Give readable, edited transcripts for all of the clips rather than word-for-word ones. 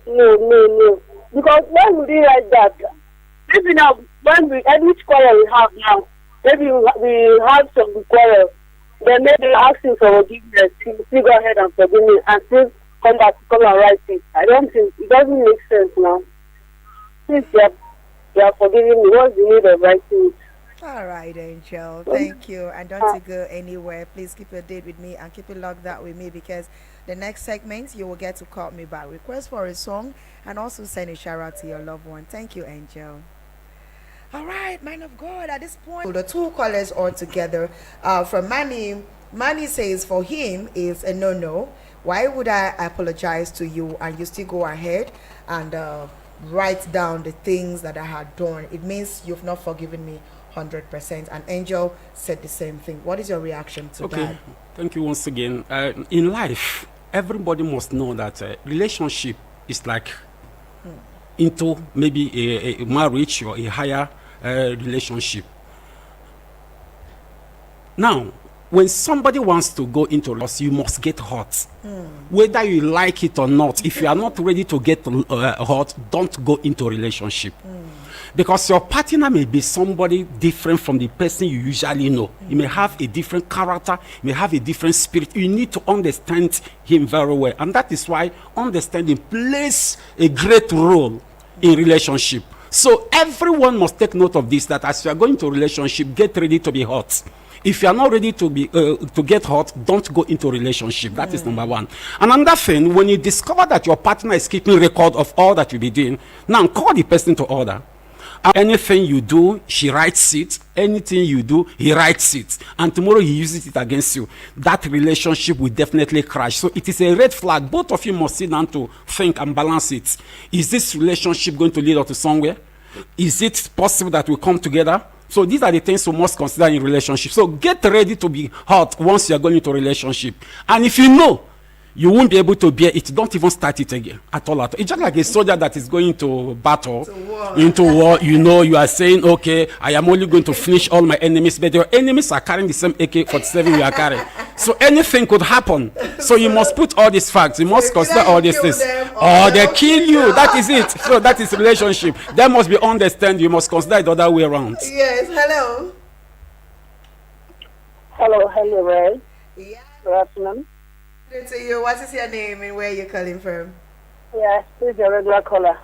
No, no, no. Because when we do like that, maybe now, when we, any quarrel we have now, maybe we have some quarrel, then maybe asking for forgiveness, he will still go ahead and forgive me and still come back to come and write it. I don't think, it doesn't make sense now. Since they are forgiving me, what's the need of writing it? All right, Angel. Thank you. And don't you go anywhere. Please keep your date with me and keep it logged out with me because the next segment you will get to call me back. Request for a song and also send a shout out to your loved one. Thank you, Angel. All right, man of God. At this point, the two callers are together. From Manny, Manny says for him is a no. Why would I apologize to you and you still go ahead and write down the things that I had done? It means you've not forgiven me 100%. And Angel said the same thing. What is your reaction to that? Thank you once again. In life, everybody must know that relationship is like into maybe a marriage or a higher relationship. Now, when somebody wants to go into loss, you must get hurt. Whether you like it or not, if you are not ready to get hurt, don't go into a relationship. Because your partner may be somebody different from the person you usually know. He may have a different character, may have a different spirit. You need to understand him very well. And that is why understanding plays a great role in relationship. So everyone must take note of this, that as you are going to a relationship, get ready to be hurt. If you are not ready to be to get hurt, don't go into a relationship. That is number one. And another thing, when you discover that your partner is keeping record of all that you be doing, now call the person to order. Anything you do, she writes it. Anything you do, he writes it. And tomorrow he uses it against you. That relationship will definitely crash. So it is a red flag. Both of you must sit down to think and balance it. Is this relationship going to lead us to somewhere? Is it possible that we come together? So these are the things we must consider in relationship. So get ready to be hurt once you are going into a relationship. And if you know you won't be able to bear it, don't even start it again at all. It's just like a soldier that is going to battle, into war. You know, you are saying, okay, I am only going to finish all my enemies, but your enemies are carrying the same AK-47 you are carrying. So anything could happen. So you must put all these facts. You must consider all these things. Or they kill you. That is it. So that is relationship. There must be understanding. You must consider it the other way around. Yes, hello. Hello, Ray. Yeah. Good afternoon. Good to you. What is your name and where are you calling from? Yeah, this is your regular caller.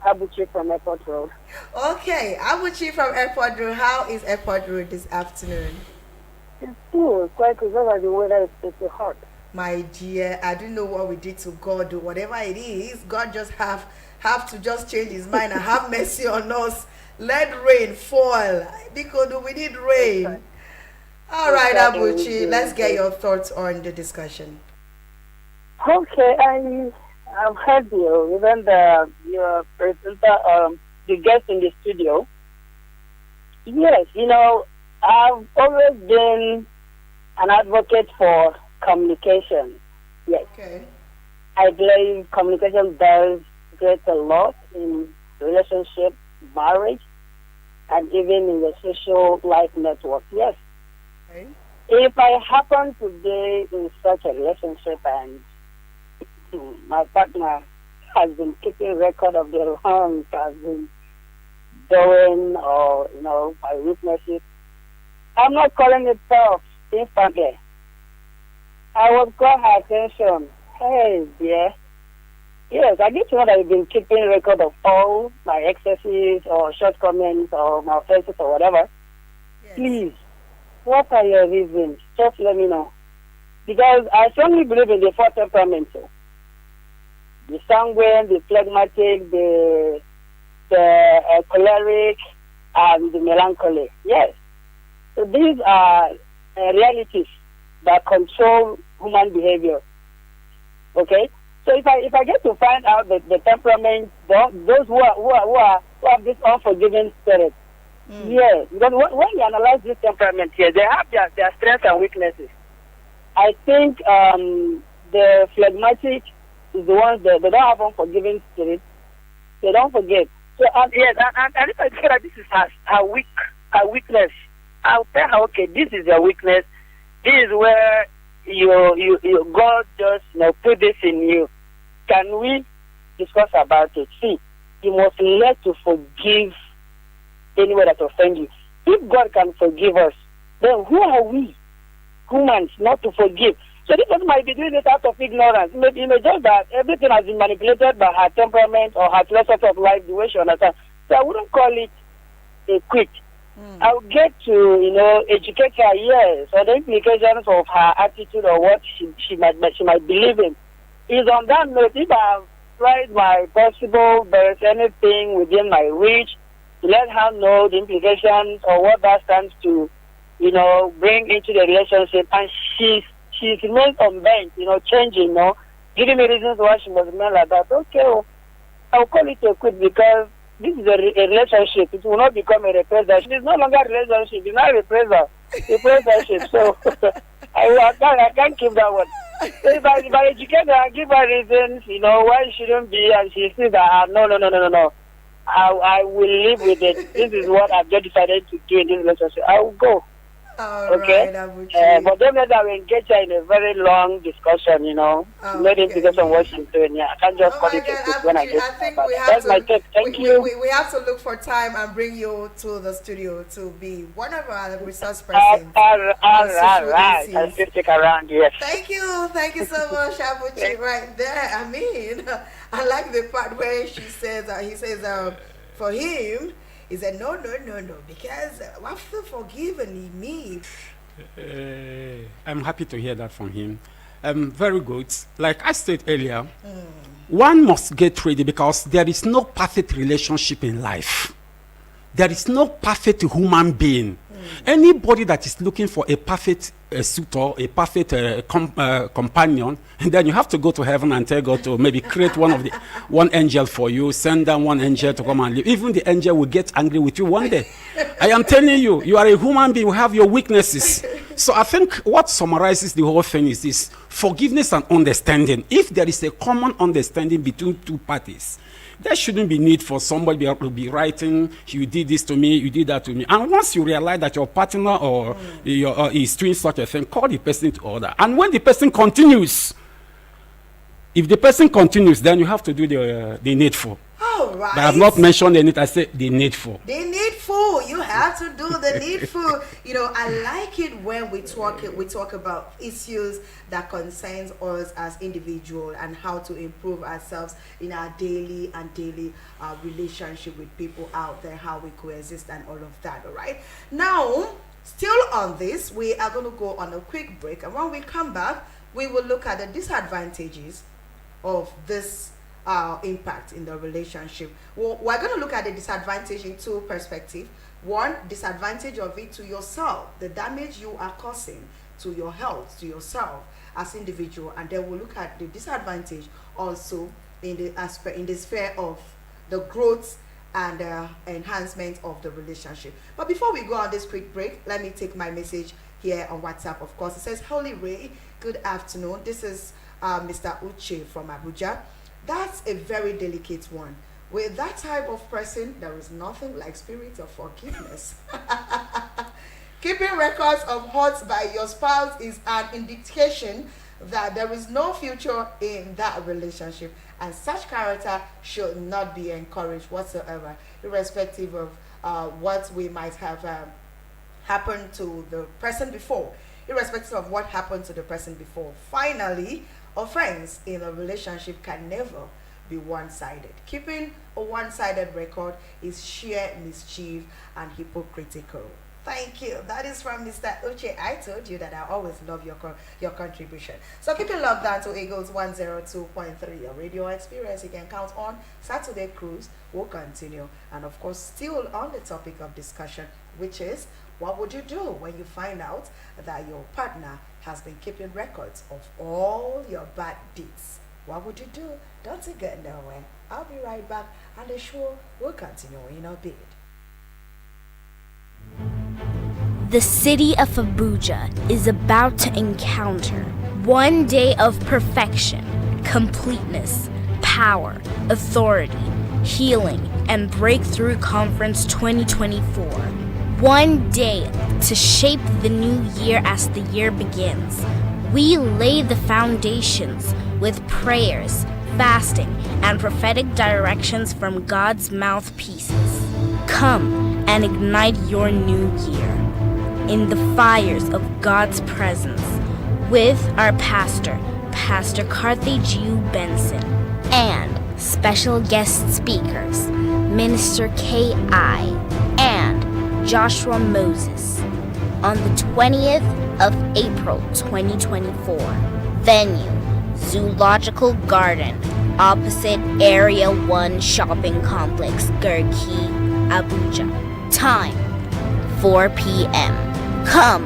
Abuchi from Airport Road. Okay, Abuchi from Airport Road. How is Airport Road this afternoon? It's cool. It's quite cool. Because the weather is pretty hot. My dear, I don't know what we did to God. Whatever it is, God just have to just change his mind and have mercy on us. Let rain fall because we need rain. All right, Abuchi, let's get your thoughts on the discussion. Okay, I've heard you, even your presenter, the guest in the studio. Yes, I've always been an advocate for communication. Yes. Okay. I believe communication does get a lot in relationship, marriage, and even in the social life network. Yes. Okay. If I happen to be in such a relationship and my partner has been keeping record of the wrongs, has been doing, or my weaknesses, I'm not calling it tough instantly. I would call her attention. Hey, dear. Yes, I get to know that you've been keeping record of all my excesses or shortcomings or my offenses or whatever. Yes. Please, what are your reasons? Just let me know. Because I strongly believe in the four temperaments. The sanguine, the phlegmatic, the choleric, and the melancholy. Yes. So these are realities that control human behavior. Okay? So if I get to find out the temperament, those who have this unforgiving spirit, yes, because when you analyze this temperament here, they have their strengths and weaknesses. I think the phlegmatic is the ones that they don't have unforgiving spirit. They don't forget. So yes, and if I say that this is her weakness, I'll tell her, okay, this is your weakness. This is where you God just put this in you. Can we discuss about it. See, you must learn to forgive anyone that offends you. If God can forgive us, then who are we, humans, not to forgive? So this person might be doing it out of ignorance. You may just that everything has been manipulated by her temperament or her philosophy of life, the way she understands. So I wouldn't call it a quit. I would get to, educate her, yes, on the implications of her attitude or what she might believe in. Is on that note, if I've tried my possible, there is anything within my reach, to let her know the implications or what that stands to, bring into the relationship, and she remains unbent, changing, giving me reasons why she must remain like that. Okay, I'll call it a quit, because this is a relationship. It will not become a reprisal. It is no longer a relationship. It's not a reprisal. It's a relationship. So I can't keep that one. So if I educate her, I give her reasons, why it shouldn't be, and she sees that, no. I will live with it. This is what I've just decided to do in this relationship. I will go. Okay. Right, but then I will engage her in a very long discussion, not implication what she's doing. Yeah, I can't just call it when I get. I think we have that's to. My take. Thank you. We have to look for time and bring you to the studio to be one of our resource persons. All right. I'll still stick around. Yes. Thank you so much, Abuchi. Right there. I mean, I like the part where he says, for him. He said, no, because after forgiving me. I'm happy to hear that from him. Very good. Like I said earlier, one must get ready, because there is no perfect relationship in life. There is no perfect human being. Anybody that is looking for a perfect suitor, a perfect companion, and then you have to go to heaven and tell God to maybe create one angel for you, send down one angel to come and live. Even the angel will get angry with you one day. I am telling you, you are a human being, you have your weaknesses. So I think what summarizes the whole thing is this: forgiveness and understanding. If there is a common understanding between two parties, there shouldn't be need for somebody to be writing, you did this to me, you did that to me. And once you realize that your partner or is doing such a thing, call the person to order. And when the person continues, if the person continues, then you have to do the needful. All right. But I have not mentioned any. I said the needful. The needful. You have to do the needful. I like it when we talk about issues that concerns us as individuals and how to improve ourselves in our daily relationship with people out there, how we coexist and all of that. All right. Now, still on this, we are going to go on a quick break, and when we come back, we will look at the disadvantages of this impact in the relationship. Well, we're going to look at the disadvantage in two perspectives. One, disadvantage of it to yourself, the damage you are causing to your health, to yourself as individual, and then we'll look at the disadvantage also in the sphere of the growth and enhancement of the relationship. But before we go on this quick break, let me take my message here on WhatsApp. Of course, it says, Holy Ray, good afternoon. This is Mr. Uche from Abuja. That's a very delicate one. With that type of person, there is nothing like spirit of forgiveness. Keeping records of hurts by your spouse is an indication that there is no future in that relationship, and such character should not be encouraged whatsoever, irrespective of what we might have happened to the person before. Irrespective of what happened to the person before. Finally, offense in a relationship can never be one-sided. Keeping a one-sided record is sheer mischief and hypocritical. Thank you. That is from Mr. Uche. I told you that I always love your contribution. So keep it locked down to Eagles 102.3, your radio experience. You can count on. Saturday Cruise will continue. And of course, still on the topic of discussion, which is, what would you do when you find out that your partner has been keeping records of all your bad deeds? What would you do? Don't you get nowhere. I'll be right back, and the show will continue in a bit. The city of Abuja is about to encounter one day of perfection, completeness, power, authority, healing, and Breakthrough Conference 2024. One day to shape the new year as the year begins. We lay the foundations with prayers, fasting, and prophetic directions from God's mouthpieces. Come and ignite your new year in the fires of God's presence with our pastor, Pastor Carthage U. Benson, and special guest speakers, Minister K.I. and Joshua Moses, on the 20th of April 2024. Venue, Zoological Garden, opposite Area 1 Shopping Complex, Garki, Abuja. Time, 4 p.m. Come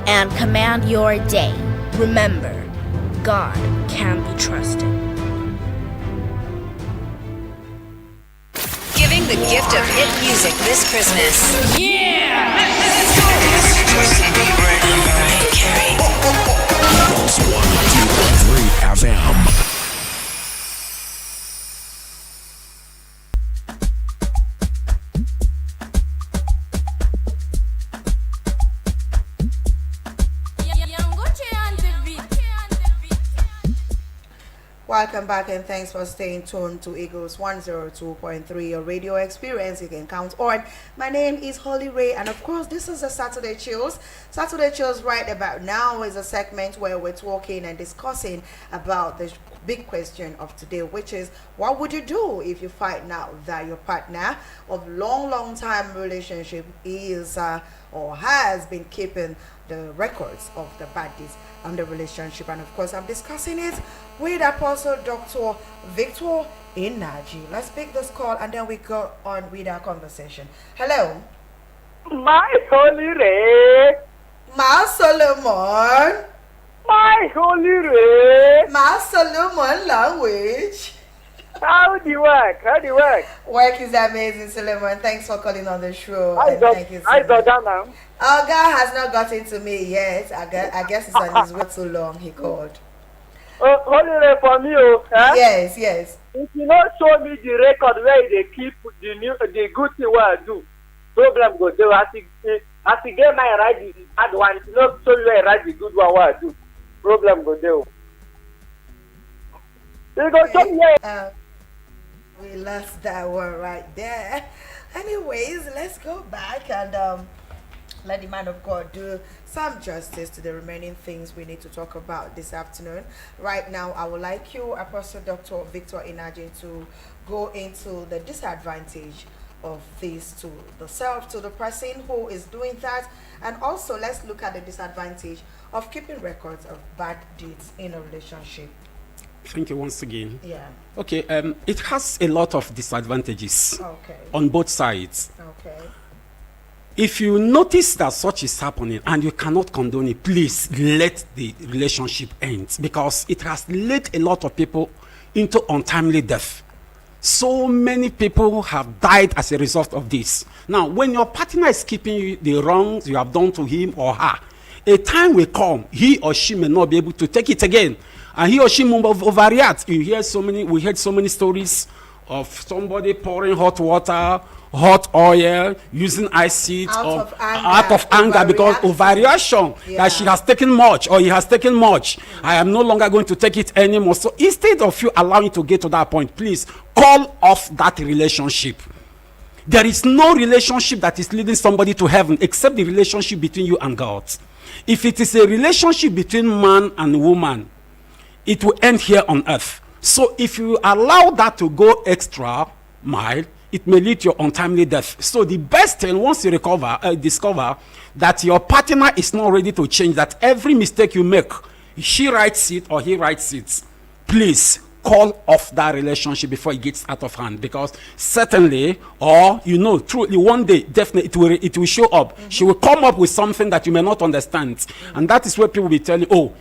and command your day. Remember, God can be trusted. Giving the gift of hit music this Christmas. Yeah! Let's go! FM. Welcome back and thanks for staying tuned to Eagles 102.3, your radio experience you can count on. My name is Holly Ray, and of course this is a Saturday Chills. Saturday Chills right about now is a segment where we're talking and discussing about the big question of today, which is what would you do if you find out that your partner of long time relationship is or has been keeping the records of the bad deeds on the relationship. And of course I'm discussing it with Apostle Dr. Victor Inaji. Let's pick this call and then we go on with our conversation. Hello. My Holy Ray. Ma Solomon. My Holy Ray. Ma Solomon language. How do you work? Work is amazing, Solomon. Thanks for calling on the show. Thank you so much. Now. Our guy has not gotten to me yet. I guess it's on his way too long. He called. Oh, Holy Ray for me, huh? Yes. If you not show me the record where they keep the good thing what I do, problem go there. As he get my right the bad one, if you not show me where I write the good one what I do, problem go there. You go show me where. We lost that one right there. Anyways, let's go back and let the man of God do some justice to the remaining things we need to talk about this afternoon. Right now, I would like you, Apostle Dr. Victor Inaji, to go into the disadvantage of this to the self, to the person who is doing that, and also let's look at the disadvantage of keeping records of bad deeds in a relationship. Thank you once again. Yeah. Okay, it has a lot of disadvantages on both sides. Okay. If you notice that such is happening and you cannot condone it, please let the relationship end, because it has led a lot of people into untimely death. So many people have died as a result of this. Now, when your partner is keeping you the wrongs you have done to him or her, a time will come, he or she may not be able to take it again. And he or she will overreact. We heard so many stories of somebody pouring hot water, hot oil, using acid out of anger because overreaction that she has taken much or he has taken much. I am no longer going to take it anymore. So instead of you allowing to get to that point, please call off that relationship. There is no relationship that is leading somebody to heaven except the relationship between you and God. If it is a relationship between man and woman, it will end here on earth. So if you allow that to go extra mile, it may lead to your untimely death. So the best thing, once you discover that your partner is not ready to change, that every mistake you make, she writes it or he writes it, please call off that relationship before it gets out of hand. Because certainly, or truly one day, definitely it will show up. She will come up with something that you may not understand. And that is where people will be telling, oh,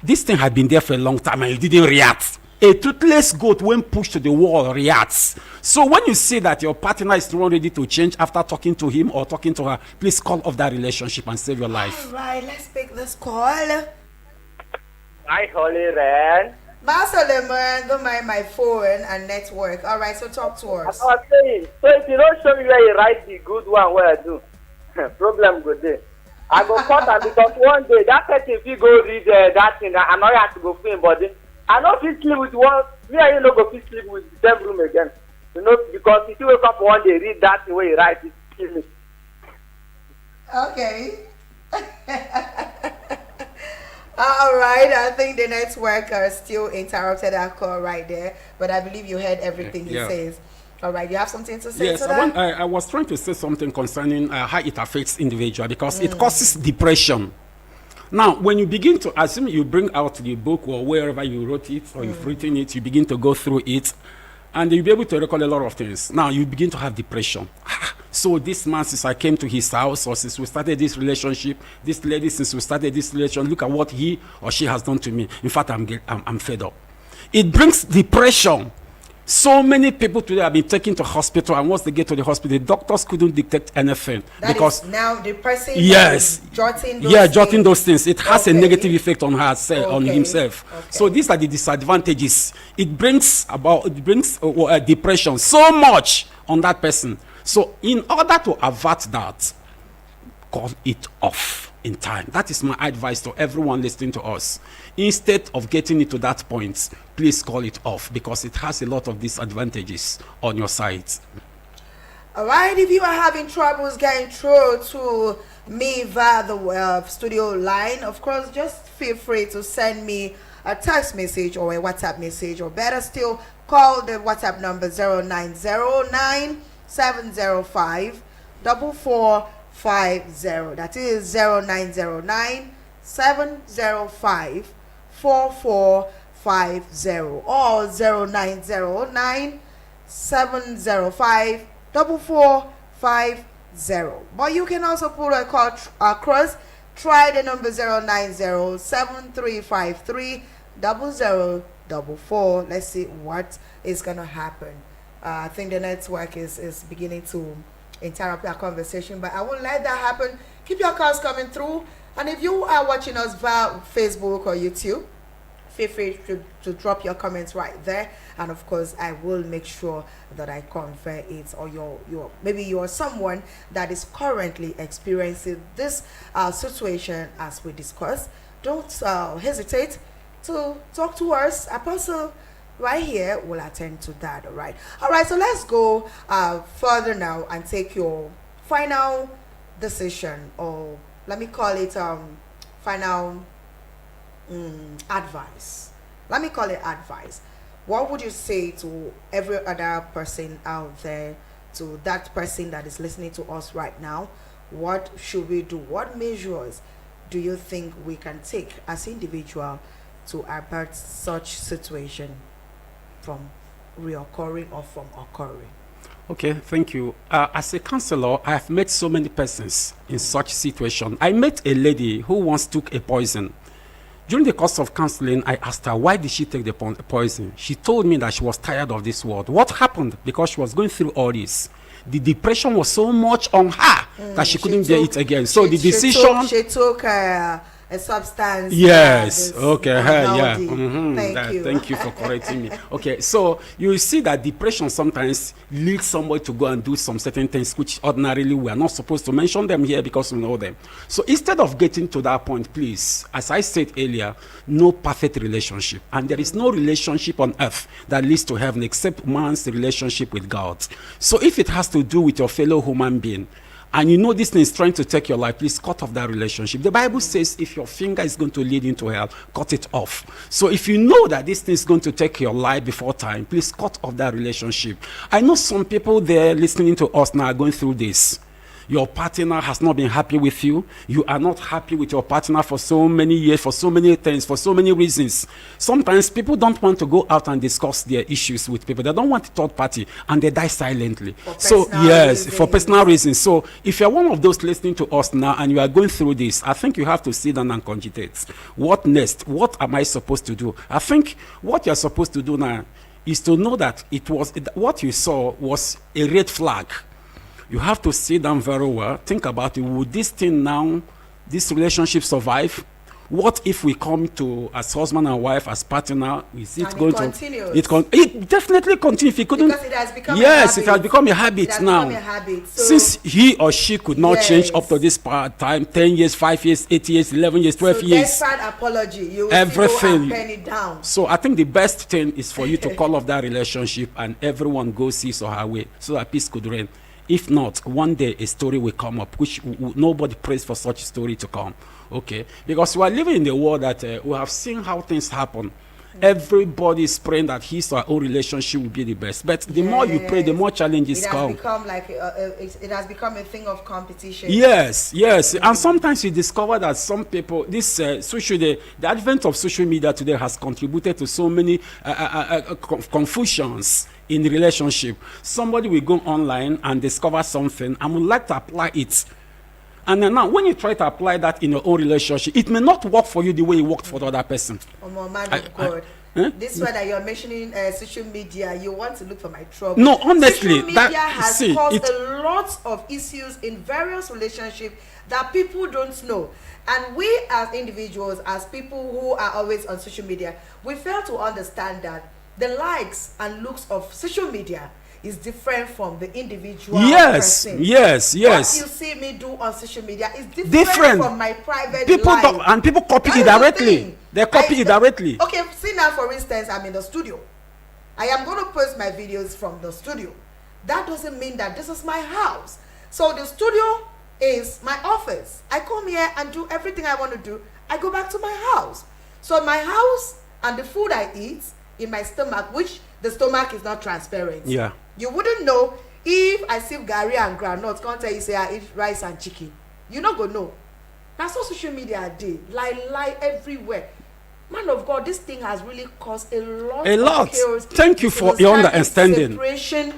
this thing had been there for a long time and you didn't react. A toothless goat, when pushed to the wall, reacts. So when you see that your partner is not ready to change after talking to him or talking to her, please call off that relationship and save your life. All right, let's pick this call. Hi, Holy Ren. Solomon, don't mind my phone and network. All right, so talk to us. I was saying, so if you don't show me where you write the good one, where I do, problem go there. I go cut her because one day that person if you go read that thing, I know you have to go film, but I know if you sleep with me and you no go fit sleep with the same room again. You know, because if you wake up one day, read that way you write, it kill me. Okay. All right. I think the network still interrupted our call right there, but I believe you heard everything he says. All right. You have something to say Yes, to that? I was trying to say something concerning how it affects individual because it causes depression. Now, when you begin to assume you bring out the book or wherever you wrote it or you've written it, you begin to go through it, and you'll be able to recall a lot of things. Now, you begin to have depression. So this man, since I came to his house or since we started this relationship, this lady, since we started this relation, look at what he or she has done to me. In fact, I'm fed up. It brings depression. So many people today have been taken to hospital, and once they get to the hospital, the doctors couldn't detect anything. That because is now the person jotting those things. It has a negative effect on herself, on Okay. himself. Okay. So these are the disadvantages. It brings depression so much on that person. So in order to avert that, call it off in time. That is my advice to everyone listening to us. Instead of getting it to that point, please call it off because it has a lot of disadvantages on your side. All right, if you are having troubles getting through to me via the studio line, of course, just feel free to send me a text message or a WhatsApp message, or better still, call the WhatsApp number 0909-705-4450. That is 0909-705-4450 or 0909-705-4450. But you can also put a call across. Try the number 090-7353-0044. Let's see what is gonna happen. I think the network is beginning to interrupt our conversation, but I won't let that happen. Keep your calls coming through, and if you are watching us via Facebook or YouTube, feel free to drop your comments right there, and of course I will make sure that I convey it, or maybe you're someone that is currently experiencing this situation as we discussed. Don't hesitate to talk to us. Apostle right here will attend to that. All right, so let's go further now and take your final decision, or let me call it final advice. Let me call it advice. What would you say to every other person out there, to that person that is listening to us right now? What should we do? What measures do you think we can take as individual to avert such situation from reoccurring or from occurring? Okay, thank you. As a counselor, I have met so many persons in such situation. I met a lady who once took a poison. During the course of counseling, I asked her, why did she take the poison? She told me that she was tired of this world. What happened? Because she was going through all this. The depression was so much on her that she couldn't bear it again. So the decision... She took a substance. Yes. Okay. Yeah. Thank you for correcting me. Okay. So you see that depression sometimes leads somebody to go and do some certain things which ordinarily we are not supposed to mention them here because we know them. So instead of getting to that point, please, as I said earlier, no perfect relationship, and there is no relationship on earth that leads to heaven except man's relationship with God. So if it has to do with your fellow human being, and you know this thing is trying to take your life, please cut off that relationship. The Bible says if your finger is going to lead into hell, cut it off. So if you know that this thing is going to take your life before time, please cut off that relationship. I know some people there listening to us now are going through this. Your partner has not been happy with you. You are not happy with your partner for so many years, for so many things, for so many reasons. Sometimes people don't want to go out and discuss their issues with people. They don't want a third party, and they die silently. So yes, for personal reasons. So if you're one of those listening to us now and you are going through this, I think you have to sit down and cogitate. What next? What am I supposed to do? I think what you're supposed to do now is to know that what you saw was a red flag. You have to sit down very well, think about it. Would this thing now, this relationship survive? What if we come to as husband and wife, as partner? Is it And going it continues. to? It definitely continues. If he couldn't, Because it has become a yes, habit. it has become a habit It has now. become a habit. So, Since he or she could not change up to Yes. this time, 10 years, 5 years, 8 years, 11 years, 12 so years. despite apology, you will Everything. still go and pen it down. So I think the best thing is for you to call off that relationship and everyone goes his or her way so that peace could reign. If not, one day a story will come up, which nobody prays for such a story to come. Okay? Because we are living in the world that we have seen how things happen. Everybody is praying that his or her own relationship will be the best. But the more you pray, the more challenges It has come. become like it has become a thing of competition. Yes, yes. And sometimes you discover that some people, this the advent of social media today has contributed to so many confusions in the relationship. Somebody will go online and discover something and would like to apply it. And then now, when you try to apply that in your own relationship, it may not work for you the way it worked for the other person. Oh, man of God. This one that you're mentioning, social media, you want to look for my trouble. No, honestly, social media that has caused a lot of issues in various relationships that people don't know. And we as individuals, as people who are always on social media, we fail to understand that the likes and looks of social media is different from the individual person. Yes. What you see me do on social media is different from my private people life. And people copy That it is the directly. thing. They copy it directly. Okay, see now, for instance, I'm in the studio. I am going to post my videos from the studio. That doesn't mean that this is my house. So the studio is my office. I come here and do everything I want to do. I go back to my house. So my house and the food I eat in my stomach, which the stomach is not transparent. Yeah. You wouldn't know if I sip garri and groundnut, can't tell you say I eat rice and chicken. You not gonna know. That's what social media did. Lie everywhere. Man of God, this thing has really caused a lot of chaos. Thank you for your understanding. Separation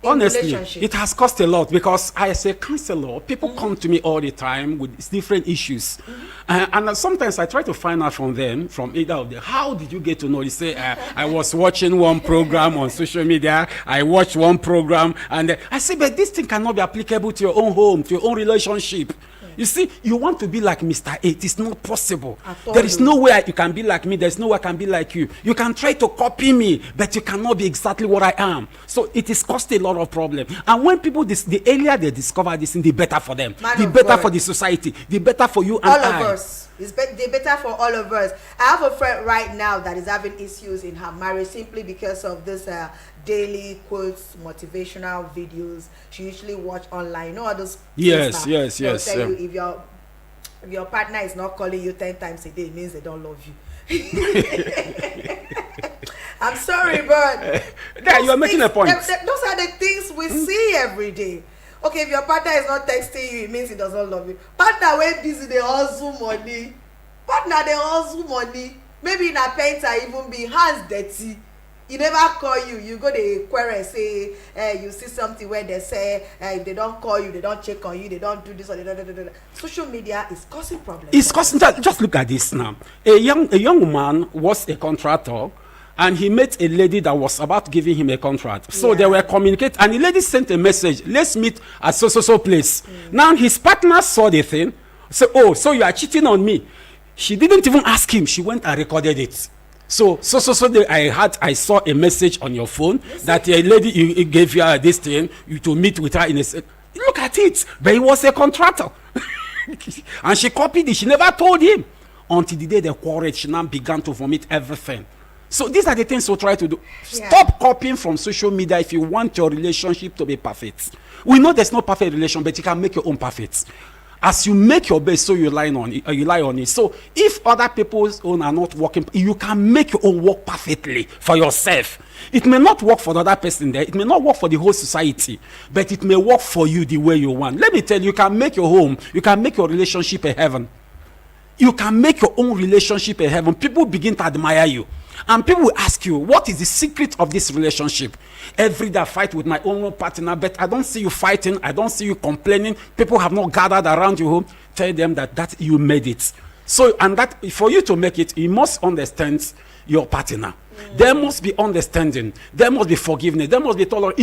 in Honestly, relationship. it has cost a lot because as a counselor, people come to me all the time with different issues. And sometimes I try to find out from them, from either of them, how did you get to know? They say, I was watching one program on social media, I watched one program, and I say, but this thing cannot be applicable to your own home, to your own relationship. You see, you want to be like Mr. A. It is not possible. There is no way you can be like me. There is no way I can be like you. You can try to copy me, but you cannot be exactly what I am. So it is caused a lot of problems. And when people, the earlier they discover this, the better for them. The better for the society. The better for you and all I. of us. It's better for all of us. I have a friend right now that is having issues in her marriage simply because of this daily quotes, motivational videos she usually watch online. You know all those Yes. They'll tell you if your partner is not calling you 10 times a day, it means they don't love you. I'm sorry, but Yeah, you are making a point. Those are the things we see every day. Okay, if your partner is not texting you, it means he does not love you. Partner wey busy dey hustle money. Partner dey hustle money. Maybe na painter even be hands dirty. He never call you. You go dey quarrel say you see something where they say if they don't call you, they don't check on you, they don't do this or they don't. Social media is causing problems. It's causing. Just look at this now. A young man was a contractor. And he met a lady that was about giving him a contract. So they were communicating. And the lady sent a message, let's meet at so place. Now his partner saw the thing. Said, oh, so you are cheating on me. She didn't even ask him. She went and recorded it. I saw a message on your phone that a lady you gave you this thing, you to meet with her in a look at it. But he was a contractor. And she copied it. She never told him. Until the day they quarreled, she now began to vomit everything. So these are the things we try to do. Stop copying from social media if you want your relationship to be perfect. We know there's no perfect relation, but you can make your own perfect. As you make your best, so you lie on it. So if other people's own are not working, you can make your own work perfectly for yourself. It may not work for the other person there. It may not work for the whole society, but it may work for you the way you want. Let me tell you, you can make your home, you can make your relationship a heaven. You can make your own relationship a heaven. People begin to admire you. And people will ask you, what is the secret of this relationship? Every day I fight with my own partner, but I don't see you fighting. I don't see you complaining. People have not gathered around you. Tell them that you made it. So, and that for you to make it, you must understand your partner. There must be understanding. There must be forgiveness. There must be tolerance.